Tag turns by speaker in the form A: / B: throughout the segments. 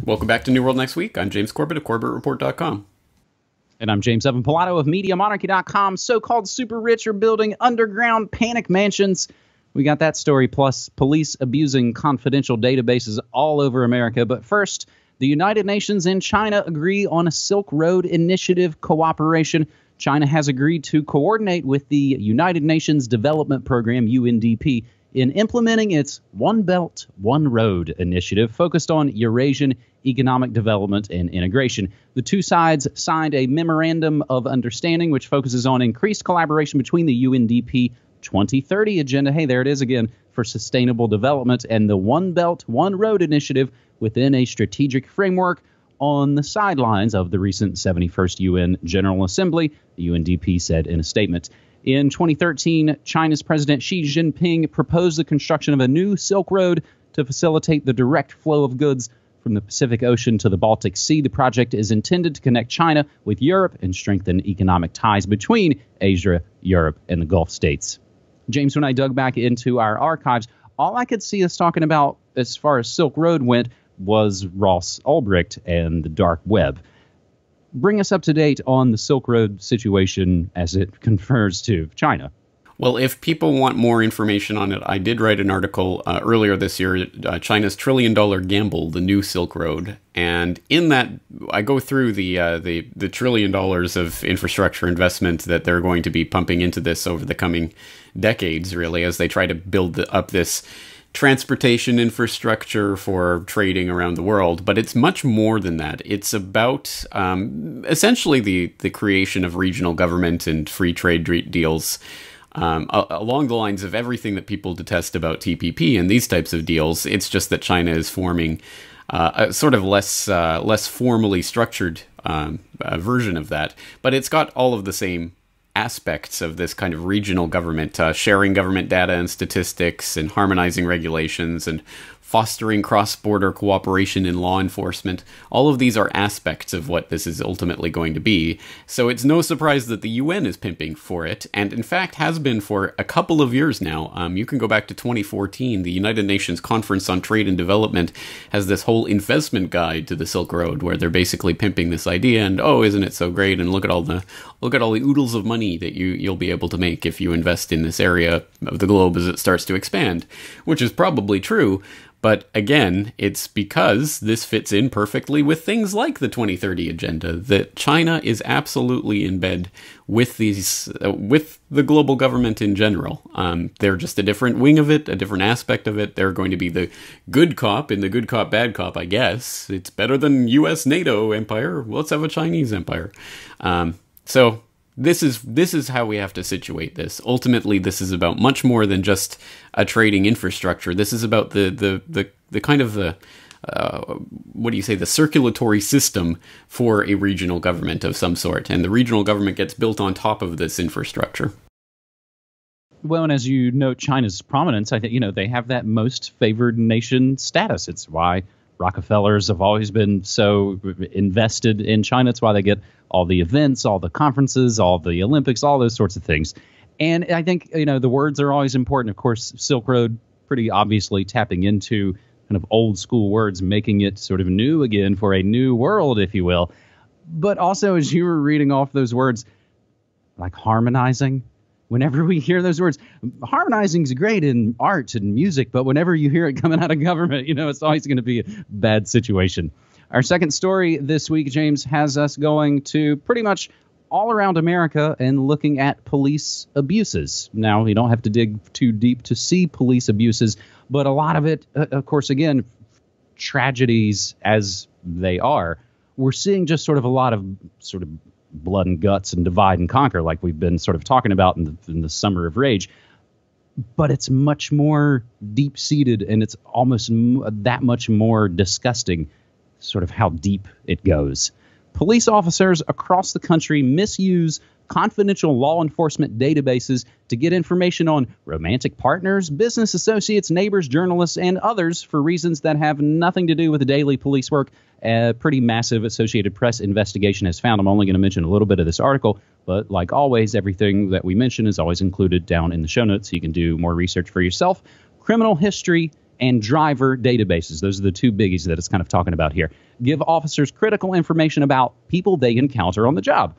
A: Welcome back to New World Next Week. I'm James Corbett of CorbettReport.com.
B: And I'm James Evan Pilato of MediaMonarchy.com. So-called super rich are building underground panic mansions. We got that story, plus police abusing confidential databases all over America. But first, the United Nations and China agree on a Silk Road Initiative cooperation. China has agreed to coordinate with the United Nations Development Program, UNDP, in implementing its One Belt, One Road initiative focused on Eurasian economic development and integration. The two sides signed a memorandum of understanding which focuses on increased collaboration between the UNDP 2030 agenda, hey, there it is again, for sustainable development, and the One Belt, One Road initiative within a strategic framework on the sidelines of the recent 71st UN General Assembly, the UNDP said in a statement. In 2013, China's President Xi Jinping proposed the construction of a new Silk Road to facilitate the direct flow of goods from the Pacific Ocean to the Baltic Sea. The project is intended to connect China with Europe and strengthen economic ties between Asia, Europe, and the Gulf states. James, when I dug back into our archives, all I could see us talking about as far as Silk Road went was Ross Ulbricht and the dark web. Bring us up to date on the Silk Road situation as it confers to China.
A: Well, if people want more information on it, I did write an article earlier this year, China's trillion-dollar gamble, the new Silk Road. And in that, I go through the $1 trillion of infrastructure investment that they're going to be pumping into this over the coming decades, really, as they try to build up this transportation infrastructure for trading around the world. But it's much more than that. It's about essentially the creation of regional government and free trade deals along the lines of everything that people detest about TPP and these types of deals. It's just that China is forming a sort of less formally structured version of that. But it's got all of the same aspects of this kind of regional government, sharing government data and statistics and harmonizing regulations and fostering cross-border cooperation in law enforcement. All of these are aspects of what this is ultimately going to be. So it's no surprise that the UN is pimping for it, and in fact has been for a couple of years now. You can go back to 2014. The United Nations Conference on Trade and Development has this whole investment guide to the Silk Road, where they're basically pimping this idea, and oh, isn't it so great? And look at all the oodles of money that you'll be able to make if you invest in this area of the globe as it starts to expand, which is probably true. But again, it's because this fits in perfectly with things like the 2030 agenda, that China is absolutely in bed with with the global government in general. They're just a different wing of it, a different aspect of it. They're going to be the good cop in the good cop, bad cop, I guess. It's better than US NATO empire. Well, let's have a Chinese empire. So this is how we have to situate this. Ultimately, this is about much more than just a trading infrastructure. This is about the kind of the the circulatory system for a regional government of some sort, and the regional government gets built on top of this infrastructure.
B: Well, and as you note China's prominence, I think they have that most favored nation status. It's why Rockefellers have always been so invested in China. It's why they get all the events, all the conferences, all the Olympics, all those sorts of things. And I think, the words are always important. Of course, Silk Road, pretty obviously tapping into kind of old school words, making it sort of new again for a new world, if you will. But also, as you were reading off those words, like harmonizing, whenever we hear those words, harmonizing is great in art and music, but whenever you hear it coming out of government, it's always going to be a bad situation. Our second story this week, James, has us going to pretty much all around America and looking at police abuses. Now, you don't have to dig too deep to see police abuses, but a lot of it, of course, again, tragedies as they are. We're seeing just sort of a lot of sort of blood and guts and divide and conquer, like we've been sort of talking about in the Summer of Rage. But it's much more deep-seated, and it's almost that much more disgusting, sort of how deep it goes. Police officers across the country misuse confidential law enforcement databases to get information on romantic partners, business associates, neighbors, journalists, and others for reasons that have nothing to do with daily police work. A pretty massive Associated Press investigation has found. I'm only going to mention a little bit of this article, but like always, everything that we mention is always included down in the show notes, so you can do more research for yourself. Criminal history and driver databases. Those are the two biggies that it's kind of talking about here. Give officers critical information about people they encounter on the job.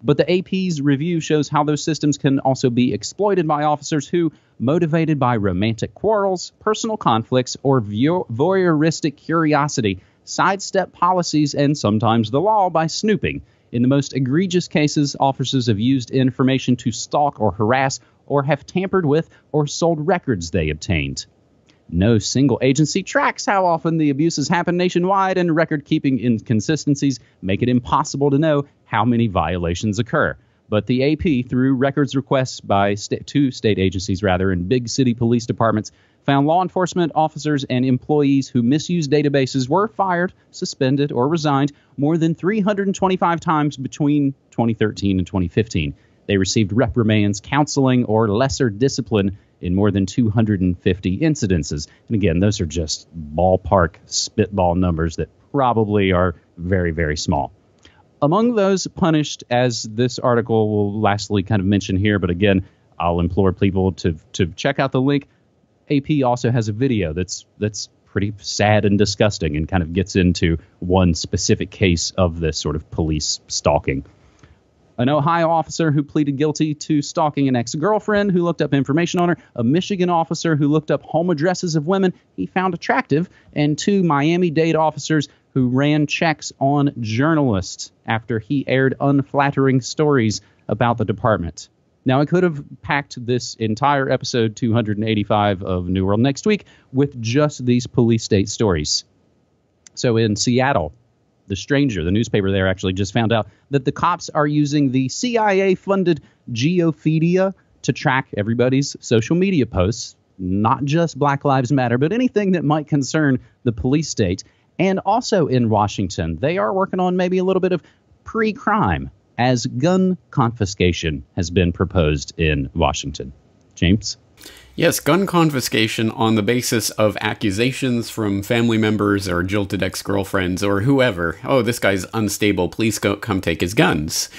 B: But the AP's review shows how those systems can also be exploited by officers who, motivated by romantic quarrels, personal conflicts, or voyeuristic curiosity, sidestep policies and sometimes the law by snooping. In the most egregious cases, officers have used information to stalk or harass or have tampered with or sold records they obtained. No single agency tracks how often the abuses happen nationwide, and record-keeping inconsistencies make it impossible to know how many violations occur. But the AP, through records requests by two state agencies and big city police departments, found law enforcement officers and employees who misused databases were fired, suspended, or resigned more than 325 times between 2013 and 2015. They received reprimands, counseling, or lesser discipline in more than 250 incidences. And again, those are just ballpark spitball numbers that probably are very, very small. Among those punished, as this article will lastly kind of mention here, but again, I'll implore people to check out the link. AP also has a video that's pretty sad and disgusting and kind of gets into one specific case of this sort of police stalking. An Ohio officer who pleaded guilty to stalking an ex-girlfriend who looked up information on her, a Michigan officer who looked up home addresses of women he found attractive, and two Miami-Dade officers who ran checks on journalists after he aired unflattering stories about the department. Now, I could have packed this entire episode 285 of New World Next Week with just these police state stories. So in Seattle, The Stranger, the newspaper there, actually just found out that the cops are using the CIA-funded GeoPolitics to track everybody's social media posts, not just Black Lives Matter, but anything that might concern the police state. And also in Washington, they are working on maybe a little bit of pre-crime, as gun confiscation has been proposed in Washington. James?
A: Yes, gun confiscation on the basis of accusations from family members or jilted ex-girlfriends or whoever. Oh, this guy's unstable. Please come take his guns.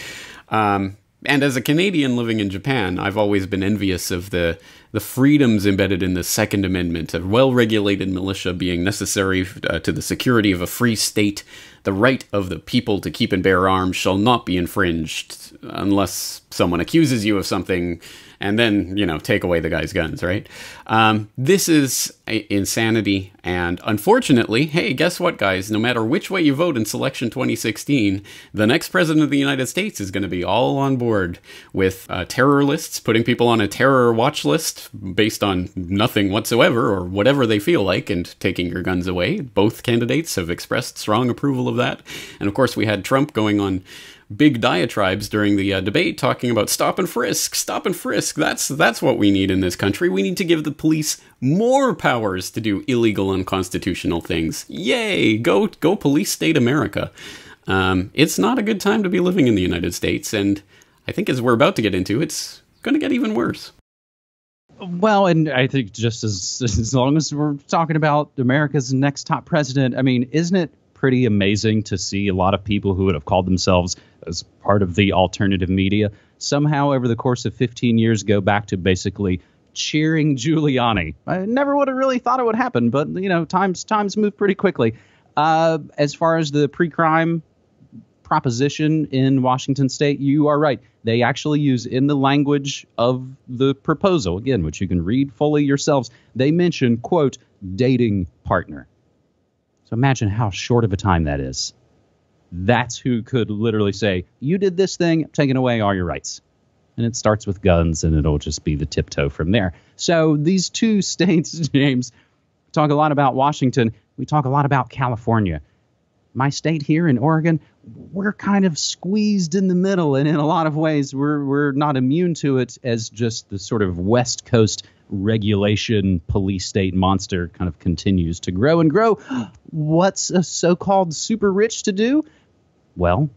A: And as a Canadian living in Japan, I've always been envious of the freedoms embedded in the Second Amendment, a well-regulated militia being necessary to the security of a free state. The right of the people to keep and bear arms shall not be infringed unless someone accuses you of something and then, take away the guy's guns, right? This is insanity. And unfortunately, hey, guess what, guys? No matter which way you vote in Selection 2016, the next president of the United States is going to be all on board with terror lists, putting people on a terror watch list based on nothing whatsoever or whatever they feel like, and taking your guns away. Both candidates have expressed strong approval of that. And of course, we had Trump going on big diatribes during the debate talking about stop and frisk. That's what we need in this country. We need to give the police more powers to do illegal, unconstitutional things. Yay! Go police state America. It's not a good time to be living in the United States, and I think as we're about to get into, it's going to get even worse.
B: Well, and I think just as long as we're talking about America's next top president, I mean, isn't it pretty amazing to see a lot of people who would have called themselves as part of the alternative media somehow over the course of 15 years go back to basically cheering Giuliani? I never would have really thought it would happen, but times move pretty quickly. As far as the pre-crime proposition in Washington state, you are right. They actually use, in the language of the proposal, again, which you can read fully yourselves, they mention, quote, dating partner. So imagine how short of a time that is. That's who could literally say, you did this thing, I'm taking away all your rights. And it starts with guns, and it'll just be the tiptoe from there. So these two states, James, talk a lot about Washington. We talk a lot about California. My state here in Oregon, we're kind of squeezed in the middle, and in a lot of ways, we're not immune to it as just the sort of West Coast regulation police state monster kind of continues to grow and grow. What's a so-called super rich to do? Well,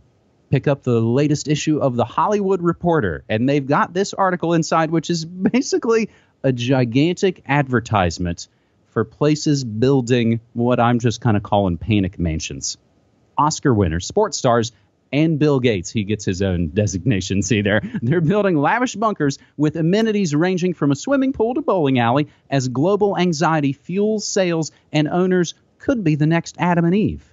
B: pick up the latest issue of The Hollywood Reporter, and they've got this article inside, which is basically a gigantic advertisement for places building what I'm just kind of calling panic mansions. Oscar winners, sports stars, and Bill Gates. He gets his own designation. See there? They're building lavish bunkers with amenities ranging from a swimming pool to bowling alley as global anxiety fuels sales and owners could be the next Adam and Eve.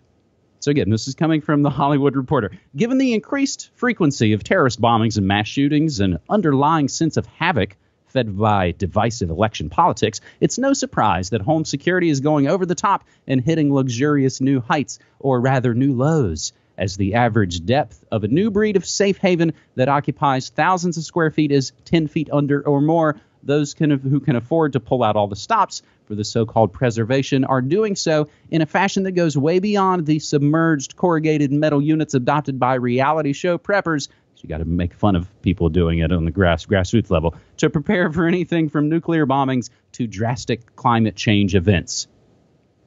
B: So again, this is coming from The Hollywood Reporter. Given the increased frequency of terrorist bombings and mass shootings and underlying sense of havoc fed by divisive election politics, it's no surprise that home security is going over the top and hitting luxurious new heights, or rather new lows, as the average depth of a new breed of safe haven that occupies thousands of square feet is 10 feet under or more. Those who can afford to pull out all the stops for the so-called preservation are doing so in a fashion that goes way beyond the submerged corrugated metal units adopted by reality show preppers. So you got to make fun of people doing it on the grassroots level to prepare for anything from nuclear bombings to drastic climate change events.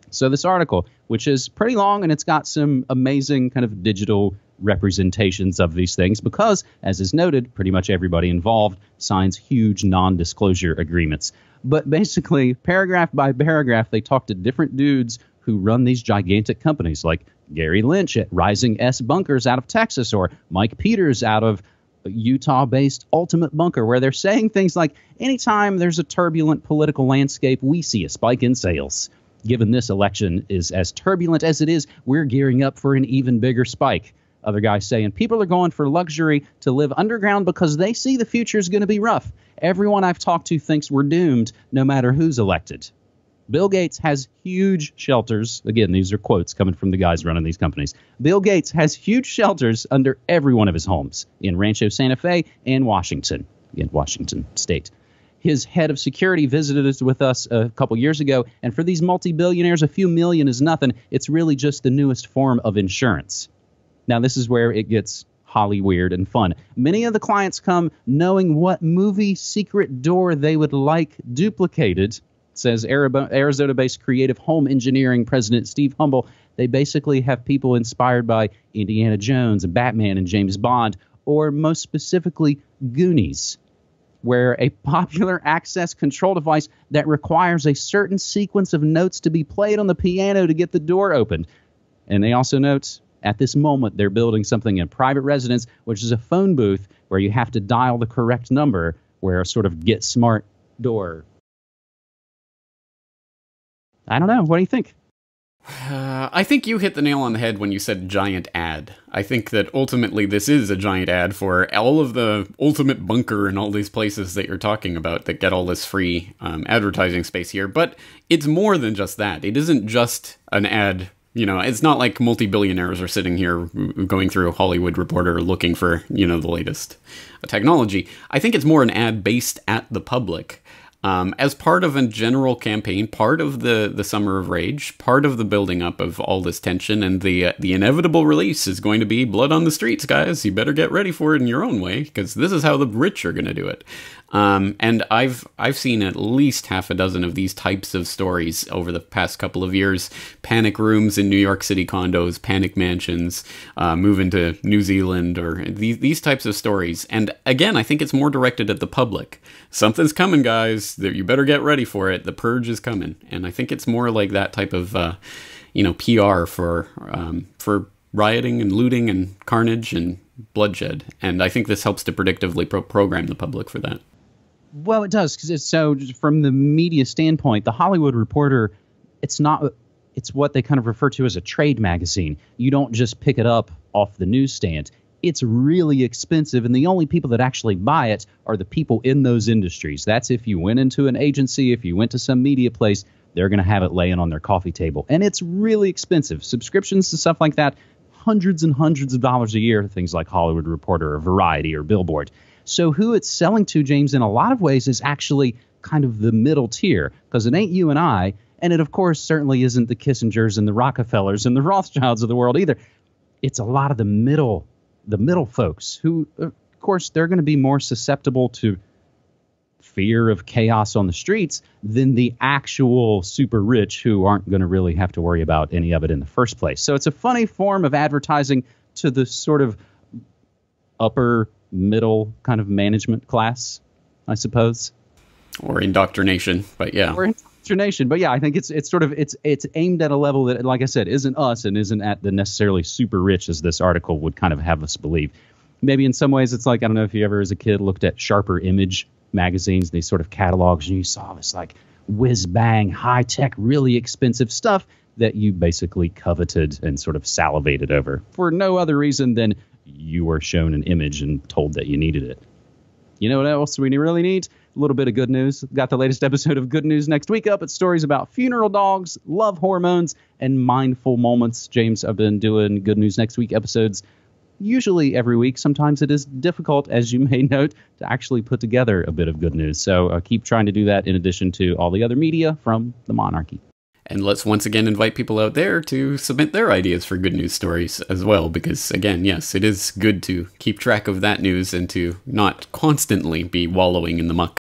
B: So this article, which is pretty long, and it's got some amazing kind of digital representations of these things because, as is noted, pretty much everybody involved signs huge non-disclosure agreements. But basically, paragraph by paragraph, they talk to different dudes who run these gigantic companies, like Gary Lynch at Rising S Bunkers out of Texas, or Mike Peters out of Utah-based Ultimate Bunker, where they're saying things like, anytime there's a turbulent political landscape, we see a spike in sales. Given this election is as turbulent as it is, we're gearing up for an even bigger spike. Other guys saying people are going for luxury to live underground because they see the future is going to be rough. Everyone I've talked to thinks we're doomed no matter who's elected. Bill Gates has huge shelters. Again, these are quotes coming from the guys running these companies. Bill Gates has huge shelters under every one of his homes in Rancho Santa Fe and Washington, again, Washington State. His head of security visited us with us a couple years ago, and for these multi-billionaires, a few million is nothing. It's really just the newest form of insurance. Now, this is where it gets holly weird and fun. Many of the clients come knowing what movie secret door they would like duplicated, says Arizona-based creative home engineering president Steve Humble. They basically have people inspired by Indiana Jones and Batman and James Bond, or most specifically, Goonies, where a popular access control device that requires a certain sequence of notes to be played on the piano to get the door opened. And they also note, at this moment, they're building something in a private residence, which is a phone booth where you have to dial the correct number, where a sort of get smart door. I don't know. What do you think?
A: I think you hit the nail on the head when you said giant ad. I think that ultimately this is a giant ad for all of the Ultimate Bunker and all these places that you're talking about that get all this free advertising space here. But it's more than just that. It isn't just an ad. You know, it's not like multi-billionaires are sitting here going through a Hollywood Reporter looking for, the latest technology. I think it's more an ad based at the public. As part of a general campaign, part of the Summer of Rage, part of the building up of all this tension, and the inevitable release is going to be blood on the streets, guys. You better get ready for it in your own way, because this is how the rich are going to do it. And I've seen at least half a dozen of these types of stories over the past couple of years. Panic rooms in New York City condos, panic mansions, moving to New Zealand, or these types of stories. And again, I think it's more directed at the public. Something's coming, guys. You better get ready for it. The purge is coming. And I think it's more like that type of, PR for rioting and looting and carnage and bloodshed. And I think this helps to predictively program the public for that.
B: Well, it does, because from the media standpoint, the Hollywood Reporter, it's what they kind of refer to as a trade magazine. You don't just pick it up off the newsstand. It's really expensive, and the only people that actually buy it are the people in those industries. That's if you went into an agency, if you went to some media place, they're going to have it laying on their coffee table. And it's really expensive. Subscriptions to stuff like that, hundreds and hundreds of dollars a year, things like Hollywood Reporter or Variety or Billboard. So who it's selling to, James, in a lot of ways is actually kind of the middle tier, because it ain't you and I, and it, of course, certainly isn't the Kissingers and the Rockefellers and the Rothschilds of the world either. It's a lot of the middle folks who, of course, they're going to be more susceptible to fear of chaos on the streets than the actual super rich who aren't going to really have to worry about any of it in the first place. So it's a funny form of advertising to the sort of upper middle kind of management class, I suppose.
A: Or indoctrination, but yeah.
B: Or consternation. But yeah, I think it's sort of it's aimed at a level that, like I said, isn't us and isn't at the necessarily super rich as this article would kind of have us believe. Maybe in some ways it's like, I don't know if you ever as a kid looked at Sharper Image magazines, these sort of catalogs, and you saw this like whiz bang, high tech, really expensive stuff that you basically coveted and sort of salivated over for no other reason than you were shown an image and told that you needed it. You know what else we really need? A little bit of good news. Got the latest episode of Good News next week up. It's stories about funeral dogs, love hormones, and mindful moments. James, I've been doing Good News Next Week episodes usually every week. Sometimes it is difficult, as you may note, to actually put together a bit of good news. So keep trying to do that in addition to all the other media from the monarchy.
A: And let's once again invite people out there to submit their ideas for good news stories as well, because again, yes, it is good to keep track of that news and to not constantly be wallowing in the muck